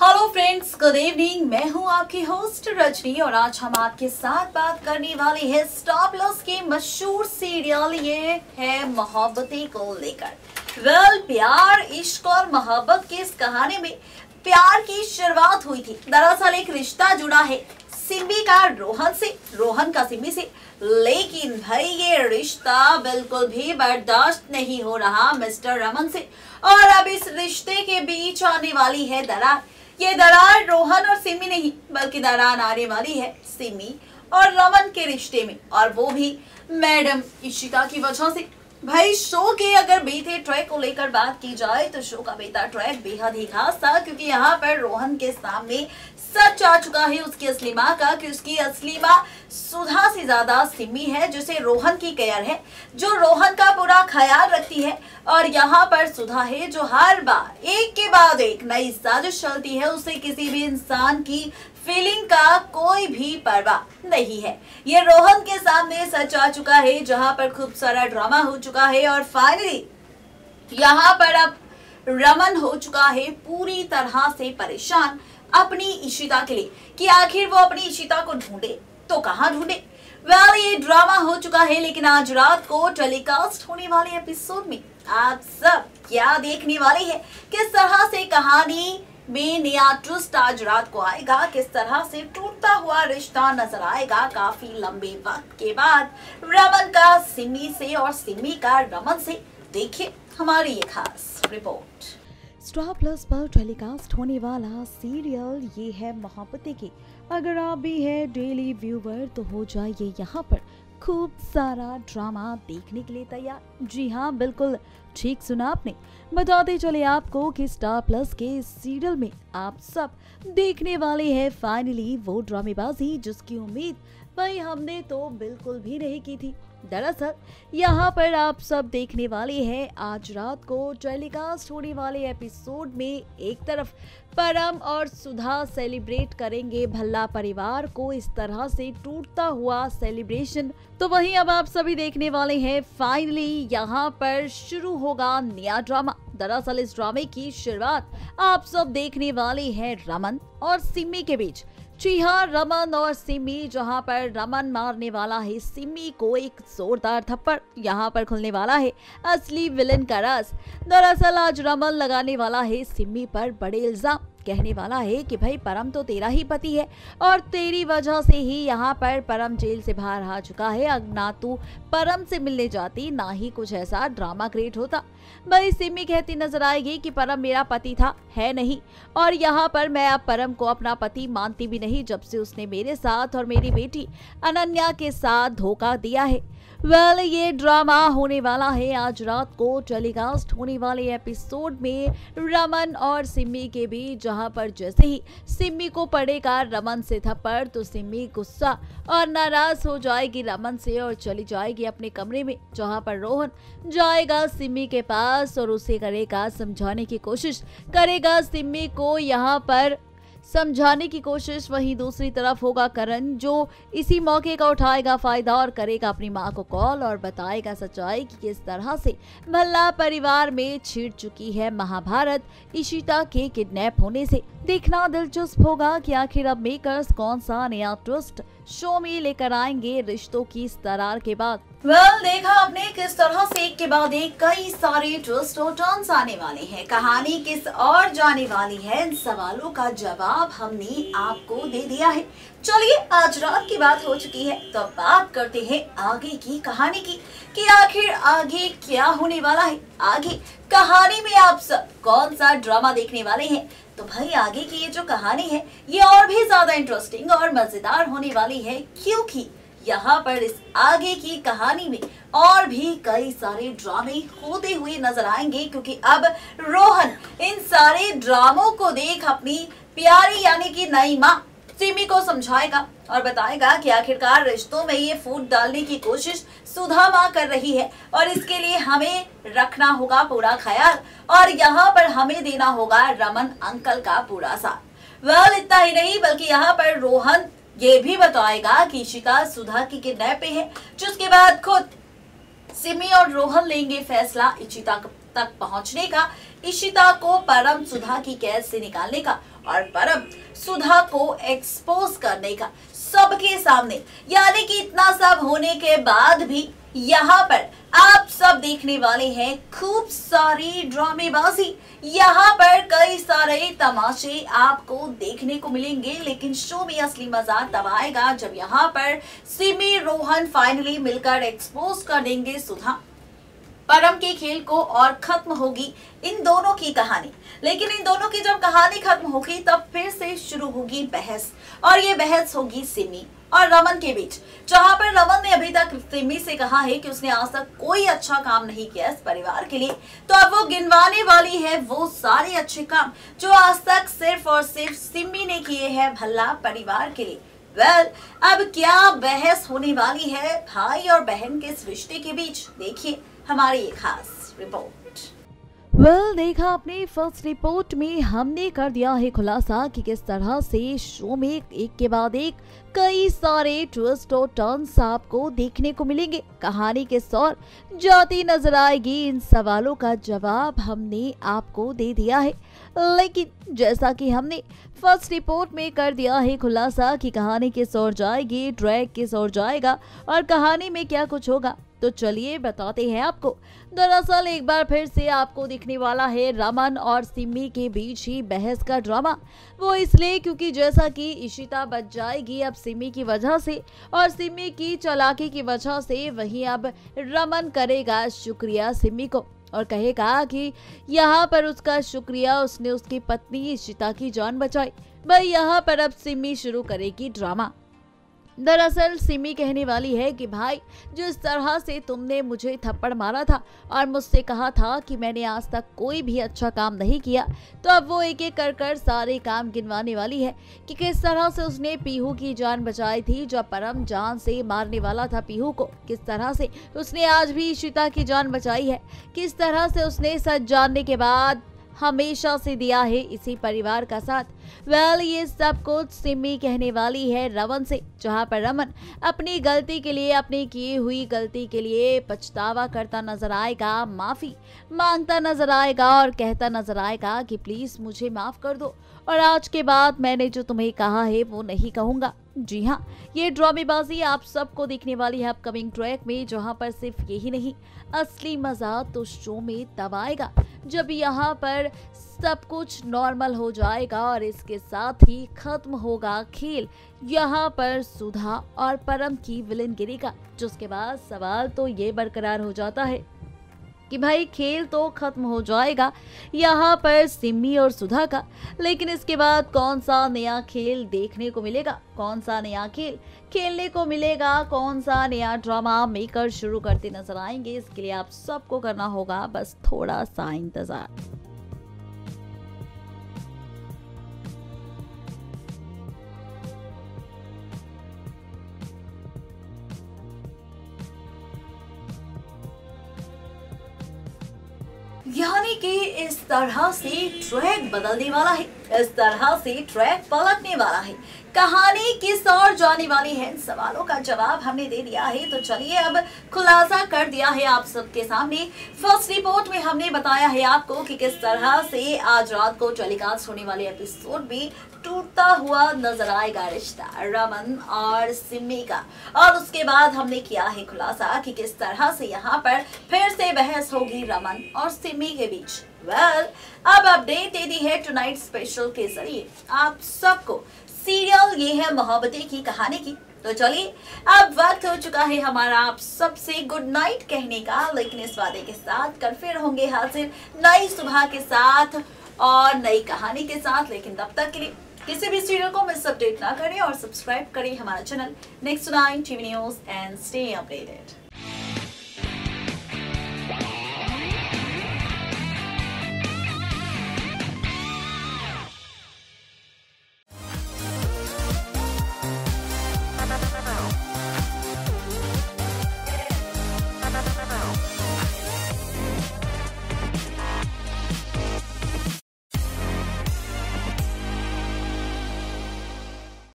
Hello friends, good evening. मैं हूं आपकी होस्ट रजनी और आज हम आपके साथ बात करने वाले हैं स्टार प्लस के मशहूर सीरियल ये है मोहब्बतें को लेकर। प्यार, इश्क और मोहब्बत की इस कहानी में प्यार की शुरुआत हुई थी। दरअसल एक रिश्ता जुड़ा है सिमी का रोहन से, रोहन का सिमी से। लेकिन भाई ये रिश्ता बिल्कुल भी बर्दाश्त नहीं हो रहा मिस्टर रमन से और अब इस रिश्ते के बीच आने वाली है दरार। ये दरार रोहन और सिमी नहीं बल्कि दरार आने वाली है सिमी और रमन के रिश्ते में, और वो भी मैडम इशिता की वजह से। भाई शो के अगर बीते ट्रैक को लेकर बात की जाए तो शो का बीता ट्रैक बेहद ही खास था, क्योंकि यहाँ पर रोहन के सामने सच आ चुका है उसकी असली माँ का कि उसकी असली माँ सुधा से ज्यादा सिमी है, जिसे रोहन की केयर है, जो रोहन का पूरा ख्याल रखती है। और यहाँ पर सुधा है जो हर बार एक के बाद एक नई साजिश चलती है, उसे किसी भी इंसान की फीलिंग का कोई भी परवाह नहीं है। ये रोहन के सामने सच आ चुका है, जहां पर खूब सारा ड्रामा हो चुका है और फाइनली यहाँ पर अब रमन हो चुका है पूरी तरह से परेशान अपनी इशिता के लिए कि आखिर वो अपनी इशिता को ढूंढे तो कहाँ ढूंढे। ये ड्रामा हो चुका है, लेकिन आज रात को टेलीकास्ट होने वाले एपिसोड में आप सब क्या देखने वाले हैं, किस तरह से कहानी में नया ट्विस्ट आज रात को आएगा, किस तरह से टूटता हुआ रिश्ता नजर आएगा काफी लंबे वक्त के बाद रमन का सिमी से और सिमी का रमन से। देखिए हमारी ये खास रिपोर्ट। स्टार प्लस पर टेलीकास्ट होने वाला सीरियल ये है मोहब्बतें की। अगर आप भी है डेली व्यूवर तो हो जाइए यहाँ पर खूब सारा ड्रामा देखने के लिए तैयार। जी हाँ, बिल्कुल ठीक सुना आपने। बताते चले आपको कि स्टार प्लस के सीरियल में आप सब देखने वाले हैं फाइनली वो ड्रामेबाजी जिसकी उम्मीद भाई हमने तो बिल्कुल भी नहीं की थी। दरअसल यहाँ पर आप सब देखने वाले हैं आज रात को टेलीकास्ट होने वाले एपिसोड में एक तरफ परम और सुधा सेलिब्रेट करेंगे भल्ला परिवार को इस तरह से टूटता हुआ सेलिब्रेशन, तो वहीं अब आप सभी देखने वाले हैं फाइनली यहाँ पर शुरू होगा नया ड्रामा। दरअसल इस ड्रामे की शुरुआत आप सब देखने वाले हैं रमन और सिमी के बीच। जी हाँ, रमन और सिमी, जहां पर रमन मारने वाला है सिमी को एक जोरदार थप्पड़। यहाँ पर खुलने वाला है असली विलन का राज। दरअसल आज रमन लगाने वाला है सिमी पर बड़े इल्जाम, कहने वाला है कि भाई परम तो तेरा ही पति है और तेरी वजह से ही यहाँ पर परम जेल से बाहर आ चुका है। अब ना तू परम से मिलने जाती ना ही कुछ ऐसा ड्रामा क्रिएट होता। भाई सिमी कहती नजर आएगी कि परम मेरा पति था, है नहीं, और यहाँ पर मैं अब परम को अपना पति मानती भी नहीं जब से उसने मेरे साथ और मेरी बेटी अनन्या के साथ धोखा दिया है। ये ड्रामा होने वाला है आज रात को टेलीकास्ट होने वाले एपिसोड में रमन और सिमी के बीच, जहां पर जैसे ही सिमी को पड़ेगा रमन से थप्पड़ तो सिमी गुस्सा और नाराज हो जाएगी रमन से और चली जाएगी अपने कमरे में, जहां पर रोहन जाएगा सिमी के पास और उसे करेगा समझाने की कोशिश, करेगा सिमी को यहाँ पर समझाने की कोशिश। वहीं दूसरी तरफ होगा करण, जो इसी मौके का उठाएगा फायदा और करेगा अपनी मां को कॉल और बताएगा सच्चाई कि किस तरह से भल्ला परिवार में छिड़ चुकी है महाभारत इशिता के किडनैप होने से। देखना दिलचस्प होगा कि आखिर अब मेकर्स कौन सा नया ट्विस्ट शो में लेकर आएंगे रिश्तों की इस दरार के बाद। देखा आपने किस तरह से एक के बाद एक कई सारे ट्विस्ट और टर्न्स आने वाले हैं। कहानी किस और जाने वाली है, इन सवालों का जवाब हमने आपको दे दिया है। चलिए आज रात की बात हो चुकी है तो अब बात करते हैं आगे की कहानी की कि आखिर आगे क्या होने वाला है। आगे कहानी में आप सब कौन सा ड्रामा देखने वाले हैं, तो भाई आगे की ये जो कहानी है ये और भी ज्यादा इंटरेस्टिंग और मजेदार होने वाली है, क्योंकि यहाँ पर इस आगे की कहानी में और भी कई सारे ड्रामे होते हुए नजर आएंगे, क्योंकि अब रोहन इन सारे ड्रामों को देख अपनी प्यारी यानी कि नई माँ सिमी को समझाएगा और बताएगा कि आखिरकार रिश्तों में ये फूट डालने की कोशिश सुधा माँ कर रही है और इसके लिए हमें रखना होगा पूरा ख्याल और यहाँ पर हमें देना होगा रमन अंकल का पूरा साथ। इतना ही नहीं बल्कि यहाँ पर रोहन ये भी बताएगा कि इशिता सुधा की किडनैप पे है, जिसके बाद खुद सिमी और रोहन लेंगे फैसला इशिता तक पहुंचने का इशिता को परम सुधा की कैद से निकालने का और परम सुधा को एक्सपोज करने का सबके सामने। यानी कि इतना सब होने के बाद भी यहाँ पर आप सब देखने वाले हैं खूब सारी ड्रामेबाजी। यहाँ पर कई सारे तमाशे आपको देखने को मिलेंगे, लेकिन शो में असली मजा तब आएगा जब यहाँ पर सिमी रोहन फाइनली मिलकर एक्सपोज कर देंगे सुधा परम के खेल को और खत्म होगी इन दोनों की कहानी। लेकिन इन दोनों की जब कहानी खत्म होगी तब फिर से शुरू होगी बहस, और ये बहस होगी सिमी और रमन के बीच, जहां पर रमन ने अभी तक सिमी से कहा है कि उसने आज तक कोई अच्छा काम नहीं किया इस परिवार के लिए। तो अब वो गिनवाने वाली है वो सारे अच्छे काम जो आज तक सिर्फ और सिर्फ सिमी ने किए हैं भल्ला परिवार के लिए। अब क्या बहस होने वाली है भाई और बहन के इस रिश्ते के बीच, देखिए हमारी ये खास रिपोर्ट। देखा आपने फर्स्ट रिपोर्ट में हमने कर दिया है खुलासा कि किस तरह से शो में एक के बाद एक कई सारे ट्विस्ट और टर्न्स आपको देखने को मिलेंगे। कहानी किस ओर जाती नजर आएगी, इन सवालों का जवाब हमने आपको दे दिया है। लेकिन जैसा कि हमने फर्स्ट रिपोर्ट में कर दिया है खुलासा कि कहानी किस ओर जाएगी, ट्रैक किस ओर जाएगा और कहानी में क्या कुछ होगा, तो चलिए बताते हैं आपको। दरअसल एक बार फिर से आपको दिखने वाला है रमन और सिमी के बीच ही बहस का ड्रामा। वो इसलिए क्योंकि जैसा कि इशिता बच जाएगी अब सिमी की वजह से, और सिमी की चालाकी की वजह से, वहीं अब रमन करेगा शुक्रिया सिमी को और कहेगा कि यहाँ पर उसका शुक्रिया, उसने उसकी पत्नी इशिता की जान बचाई। भाई यहाँ पर अब सिमी शुरू करेगी ड्रामा। दरअसल सिमी कहने वाली है कि भाई जिस तरह से तुमने मुझे थप्पड़ मारा था और मुझसे कहा था कि मैंने आज तक कोई भी अच्छा काम नहीं किया, तो अब वो एक एक कर सारे काम गिनवाने वाली है कि किस तरह से उसने पीहू की जान बचाई थी जब परम जान से मारने वाला था पीहू को, किस तरह से उसने आज भी इशिता की जान बचाई है, किस तरह से उसने सच जानने के बाद हमेशा से दिया है इसी परिवार का साथ। ये सब कुछ सिमी कहने वाली है रमन से, जहां पर रमन अपनी गलती के लिए, अपनी की हुई गलती के लिए पछतावा करता नजर आएगा, माफी मांगता नजर आएगा और कहता नजर आएगा कि प्लीज मुझे माफ कर दो और आज के बाद मैंने जो तुम्हें कहा है वो नहीं कहूंगा। जी हाँ, ये ड्रामेबाजी आप सबको दिखने वाली है अपकमिंग ट्रैक में, जहां पर सिर्फ यही नहीं, असली मजा तो शो में तब आएगा जब यहाँ पर सब कुछ नॉर्मल हो जाएगा और इसके साथ ही खत्म होगा खेल यहाँ पर सुधा और परम की विलेनगिरी का। जिसके बाद सवाल तो ये बरकरार हो जाता है कि भाई खेल तो खत्म हो जाएगा यहाँ पर सिमी और सुधा का, लेकिन इसके बाद कौन सा नया खेल देखने को मिलेगा, कौन सा नया खेल खेलने को मिलेगा, कौन सा नया ड्रामा मेकर शुरू करते नजर आएंगे, इसके लिए आप सबको करना होगा बस थोड़ा सा इंतजार। यानी कि इस तरह से ट्रैक बदलने वाला है, इस तरह से ट्रैक पलटने वाला है, कहानी किस ओर जाने वाली है, इन सवालों का जवाब हमने दे दिया है। तो चलिए अब खुलासा कर दिया है आप सबके सामने। फर्स्ट रिपोर्ट में हमने बताया है आपको कि किस तरह से आज रात को टेलीकास्ट होने वाले एपिसोड में टूटता हुआ नजर आएगा रिश्ता रमन और सिमी का, और उसके बाद हमने किया है खुलासा कि किस तरह से यहाँ पर फिर से बहस होगी रमन और सिमी के बीच। अब अपडेट दे दी है टुनाइट स्पेशल के जरिए आप सबको सीरियल ये है मोहब्बतें की कहानी की। तो चलिए अब वक्त हो चुका है हमारा आप सबसे गुड नाइट कहने का, लेकिन इस वादे के साथ कल फिर होंगे हाजिर नई सुबह के साथ और नई कहानी के साथ। लेकिन तब तक के लिए किसी भी सीरियल को मिस अपडेट ना करें और सब्सक्राइब करें हमारा channel next 9 TV news and stay updated.